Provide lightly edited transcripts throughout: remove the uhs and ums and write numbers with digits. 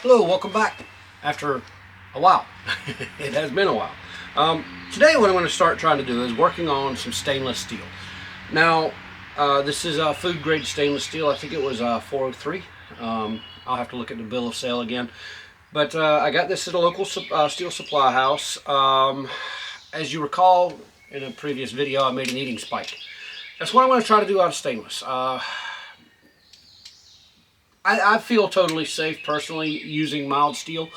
Hello, welcome back after a while. It has been a while. Today what I'm going to start trying to do is working on some stainless steel. Now, this is food grade stainless steel. I think it was 403. I'll have to look at the bill of sale again. But I got this at a local steel supply house. As you recall, in a previous video I made an eating spike. That's what I'm going to try to do out of stainless. I feel totally safe personally using mild steel,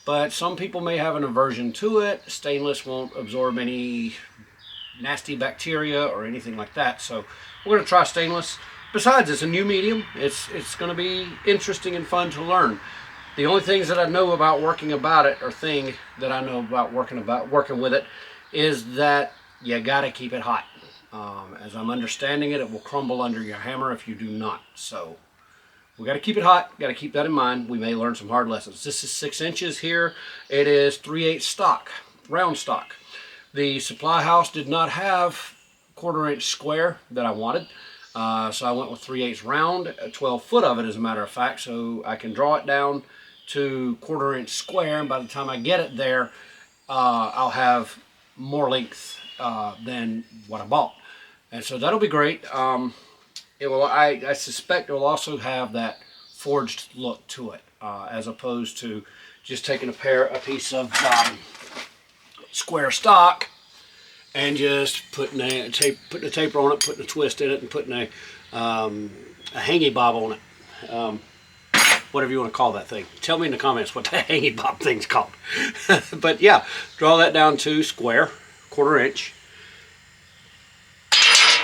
but some people may have an aversion to it. Stainless won't absorb any nasty bacteria or anything like that, so we're going to try stainless. Besides, it's a new medium. It's going to be interesting and fun to learn. The only things that I know about working about it, or thing that I know about working with it, is that you got to keep it hot. As I'm understanding it, it will crumble under your hammer if you do not. So we got to keep it hot, got to keep that in mind. We may learn some hard lessons. This is 6 inches here. It is 3/8 stock, round stock. The supply house did not have 1/4 inch square that I wanted. So I went with 3/8 round, 12 foot of it as a matter of fact, so I can draw it down to 1/4 inch square, and by the time I get it there, I'll have more length than what I bought. And so that'll be great. It will. I suspect it will also have that forged look to it, as opposed to just taking a piece of square stock and just putting a taper on it, putting a twist in it, and putting a hangy bob on it. Whatever you want to call that thing. Tell me in the comments what that hangy bob thing's called. But yeah, draw that down to square, 1/4 inch,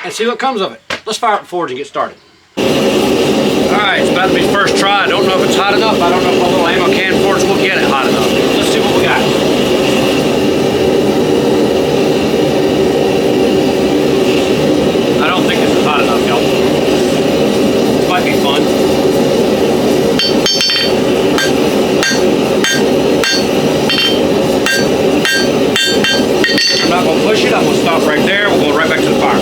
and see what comes of it. Let's fire up the forge and get started. Alright, it's about to be first try. I don't know if it's hot enough. I don't know if my little ammo can forge will get it hot enough. Let's see what we got. I don't think this is hot enough, y'all. This might be fun. I'm not going to push it. I'm going to stop right there. We'll go right back to the fire.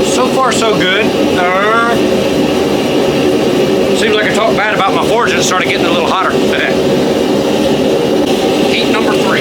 So far so good. Seems like I talked bad about my forge and it started getting a little hotter. Heat number 3.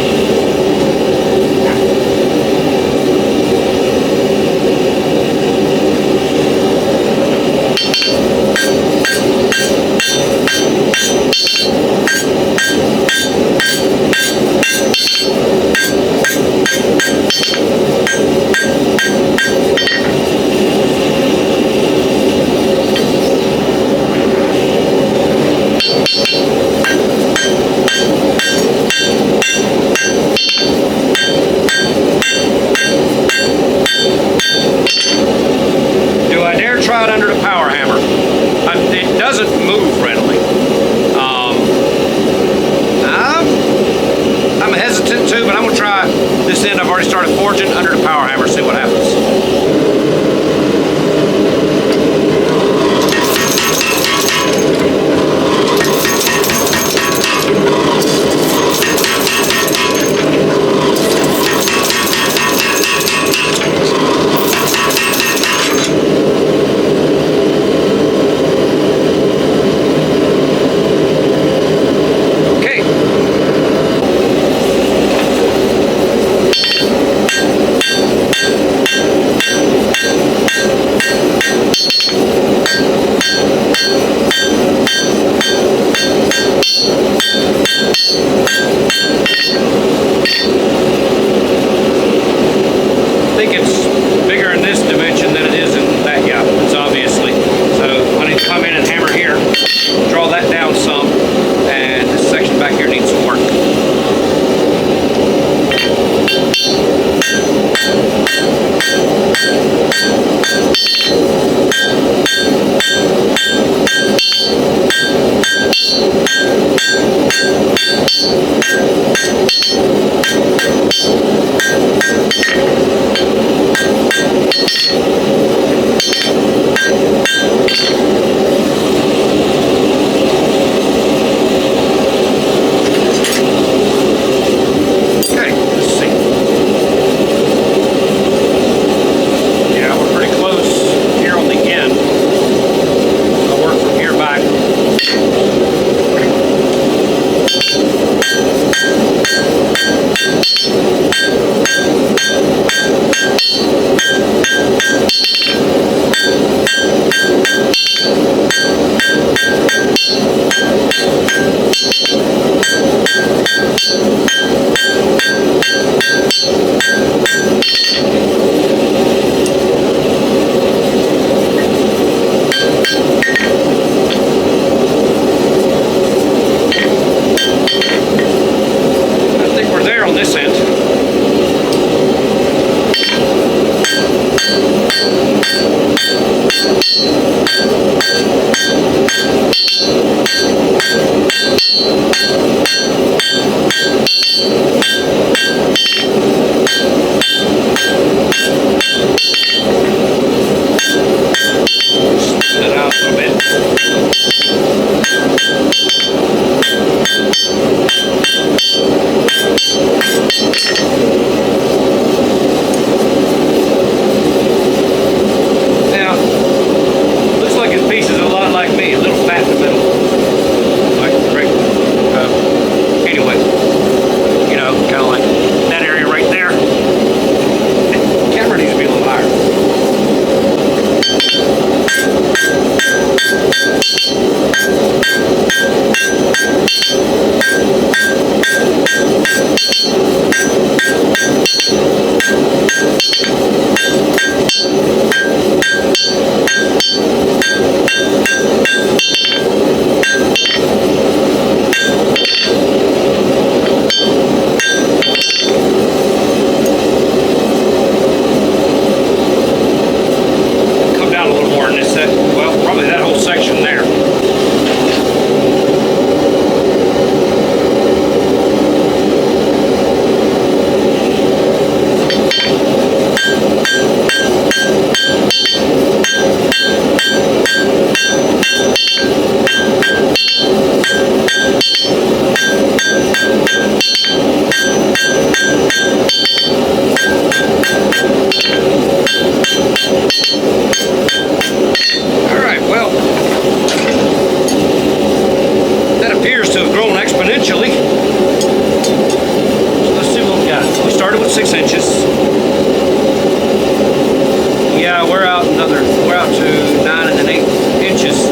another, we're out to 9 1/8 inches.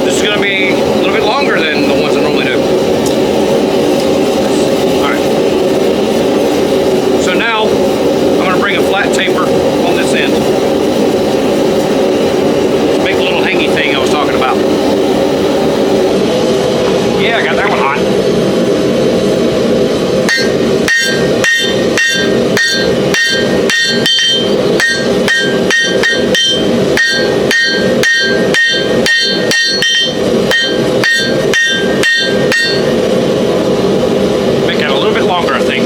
This is going to be a little bit longer than the ones I normally do. Alright. So now, I'm going to bring a flat taper on this end. Make a little hangy thing I was talking about. Yeah, I got that one hot. Make that a little bit longer, I think.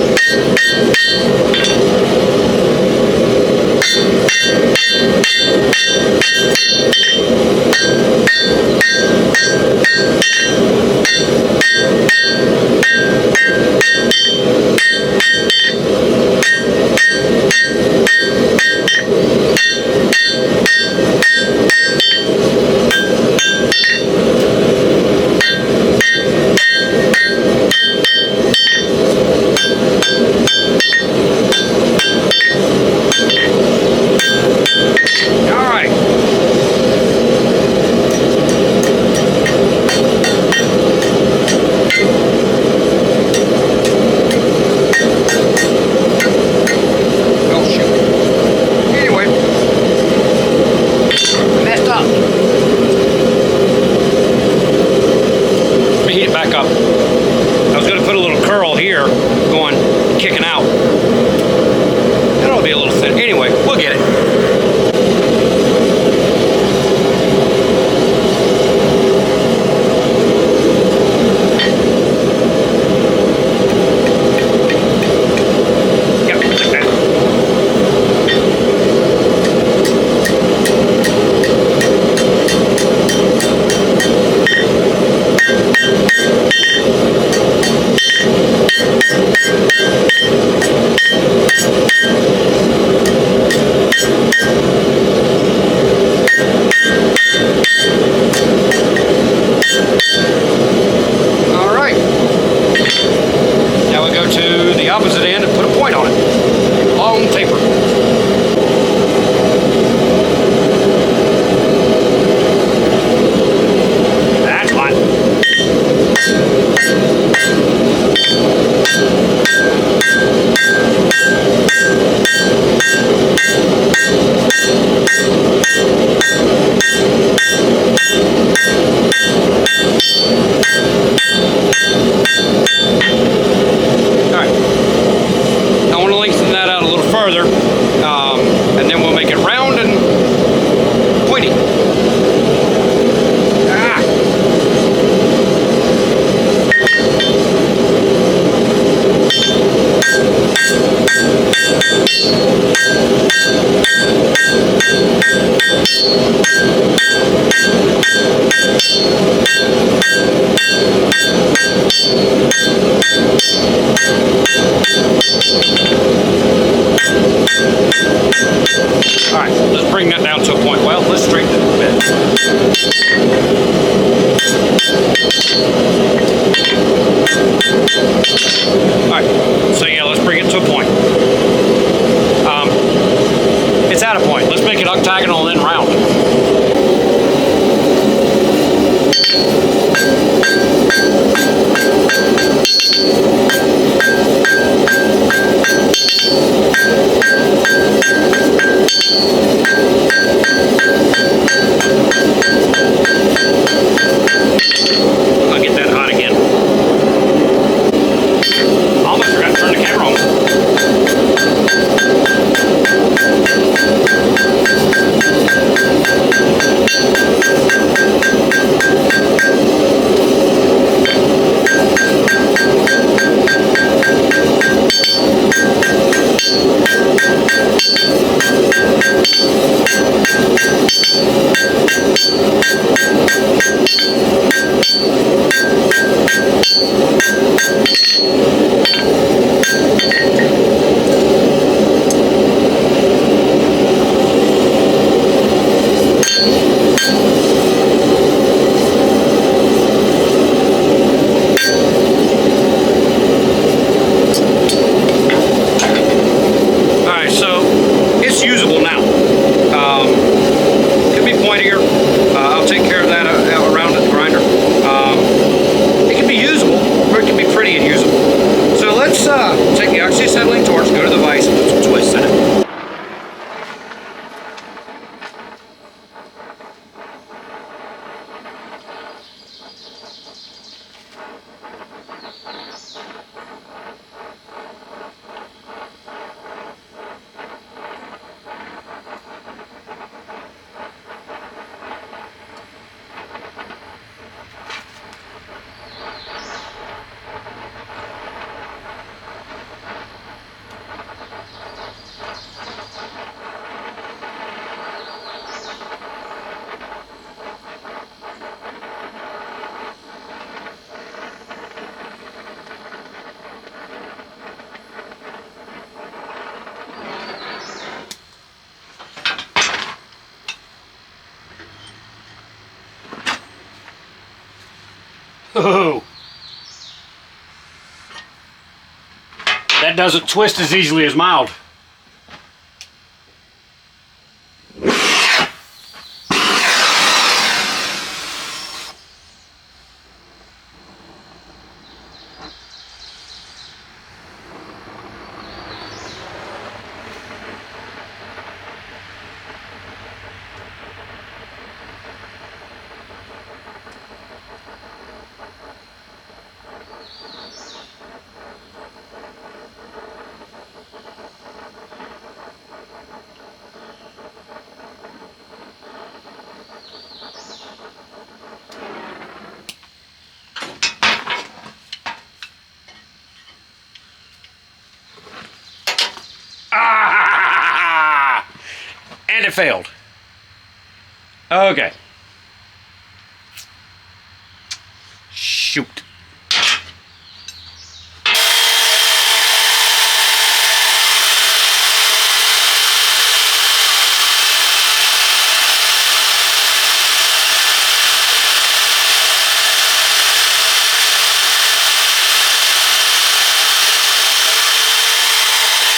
Oh, that doesn't twist as easily as mild. Ah! And it failed. Okay. Shoot.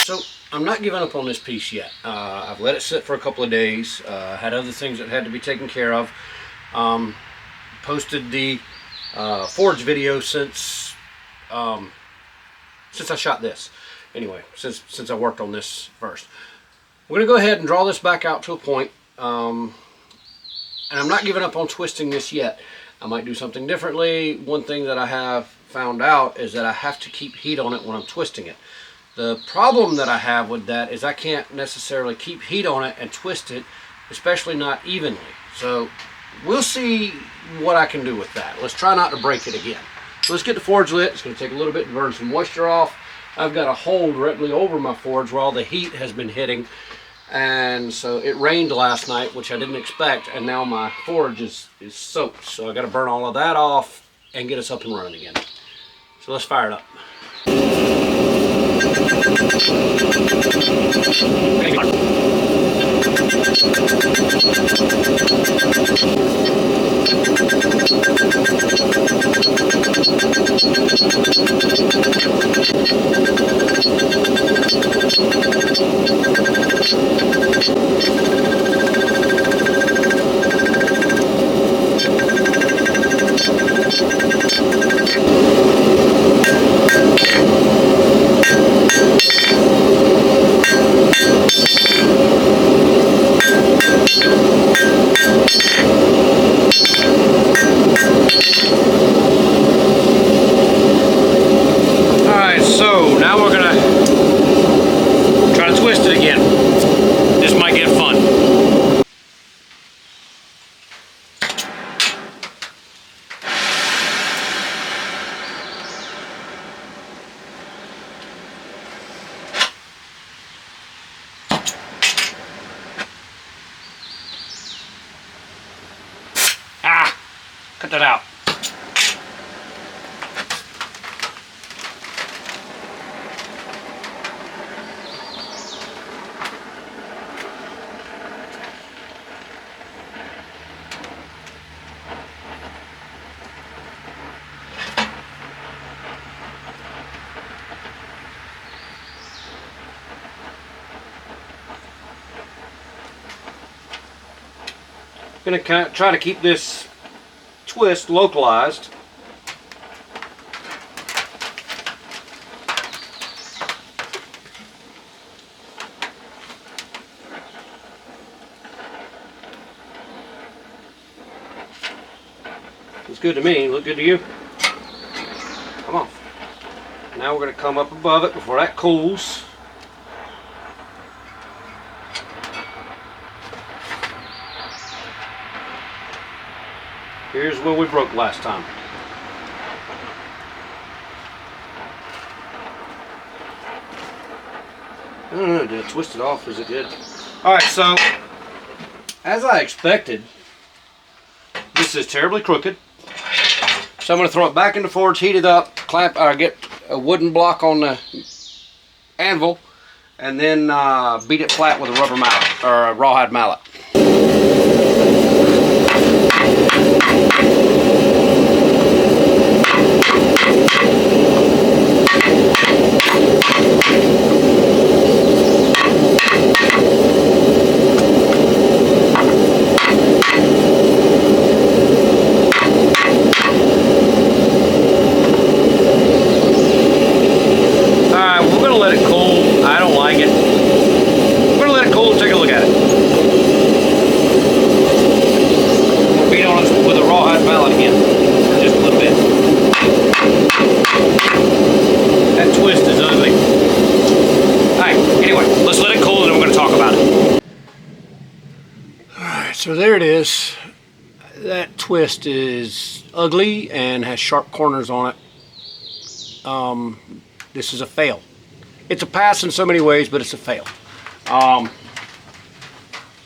So I'm not giving up on this piece yet. I've let it sit for a couple of days. Had other things that had to be taken care of. Posted the forge video since I shot this. Anyway, since I worked on this first. We're gonna go ahead and draw this back out to a point. And I'm not giving up on twisting this yet. I might do something differently. One thing that I have found out is that I have to keep heat on it when I'm twisting it. The problem that I have with that is I can't necessarily keep heat on it and twist it, especially not evenly. So we'll see what I can do with that. Let's try not to break it again. So let's get the forge lit. It's going to take a little bit to burn some moisture off. I've got a hole directly over my forge where all the heat has been hitting. And so it rained last night, which I didn't expect, and now my forge is soaked. So I got to burn all of that off and get us up and running again. So let's fire it up. Cut that out. I'm going to try to keep this twist localized. Looks good to me. Look good to you? Come on. Now we're going to come up above it before that cools. Here's where we broke last time. I don't know, did it twist it off as it did? Alright, so as I expected, this is terribly crooked. So I'm going to throw it back in the forge, heat it up, clamp, or get a wooden block on the anvil, and then beat it flat with a rubber mallet, or a rawhide mallet. So there it is. That twist is ugly and has sharp corners on it. This is a fail. It's a pass in so many ways, but it's a fail. And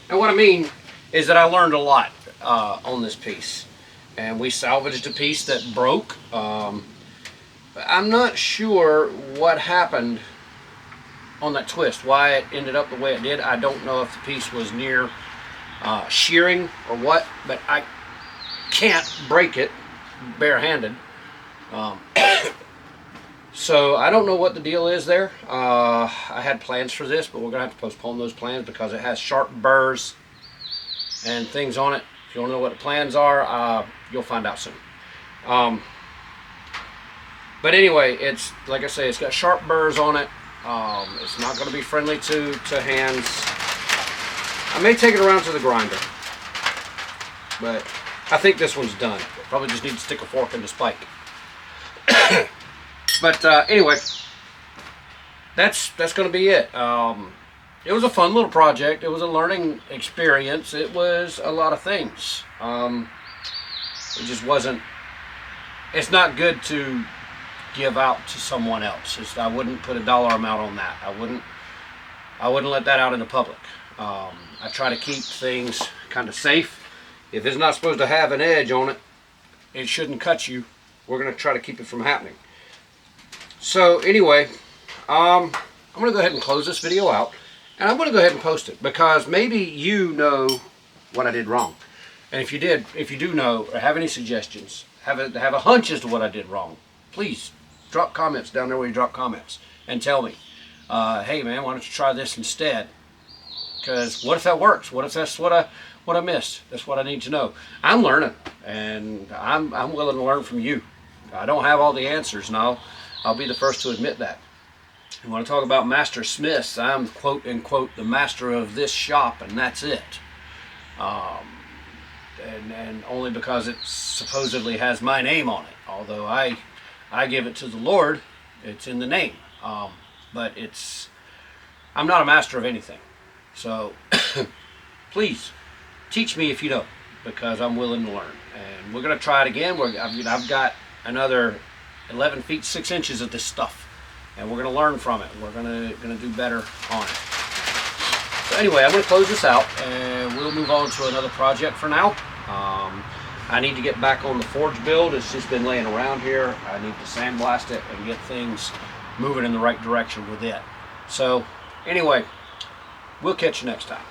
what I mean is that I learned a lot on this piece. And we salvaged a piece that broke. I'm not sure what happened on that twist, why it ended up the way it did. I don't know if the piece was near shearing or what, but I can't break it barehanded. So I don't know what the deal is there. I had plans for this, but we're gonna have to postpone those plans because it has sharp burrs and things on it. If you want to know what the plans are, you'll find out soon. But anyway, it's like I say, it's got sharp burrs on it. It's not going to be friendly to hands. I may take it around to the grinder, but I think this one's done. Probably just need to stick a fork in the spike. But anyway, that's going to be it. It was a fun little project. It was a learning experience. It was a lot of things. It just wasn't. It's not good to give out to someone else. I wouldn't put a dollar amount on that. I wouldn't let that out in the public. I try to keep things kind of safe. If it's not supposed to have an edge on it, it shouldn't cut you. We're going to try to keep it from happening. So anyway, I'm going to go ahead and close this video out, and I'm going to go ahead and post it because maybe you know what I did wrong. And if you do know or have any suggestions, have a hunch as to what I did wrong, please drop comments down there where you drop comments and tell me, hey man, why don't you try this instead? Because what if that works? What if that's what I missed? That's what I need to know. I'm learning, and I'm willing to learn from you. I don't have all the answers, and I'll be the first to admit that. You want to talk about master smiths? I'm quote unquote the master of this shop, and that's it. And only because it supposedly has my name on it. Although I give it to the Lord, it's in the name. But I'm not a master of anything. So please teach me if you don't, because I'm willing to learn. And we're going to try it again. I've got another 11 feet 6 inches of this stuff, and we're going to learn from it. We're going to do better on it. So anyway, I'm going to close this out, and we'll move on to another project for now. I need to get back on the forge build. It's just been laying around here. I need to sandblast it and get things moving in the right direction with it. So anyway, we'll catch you next time.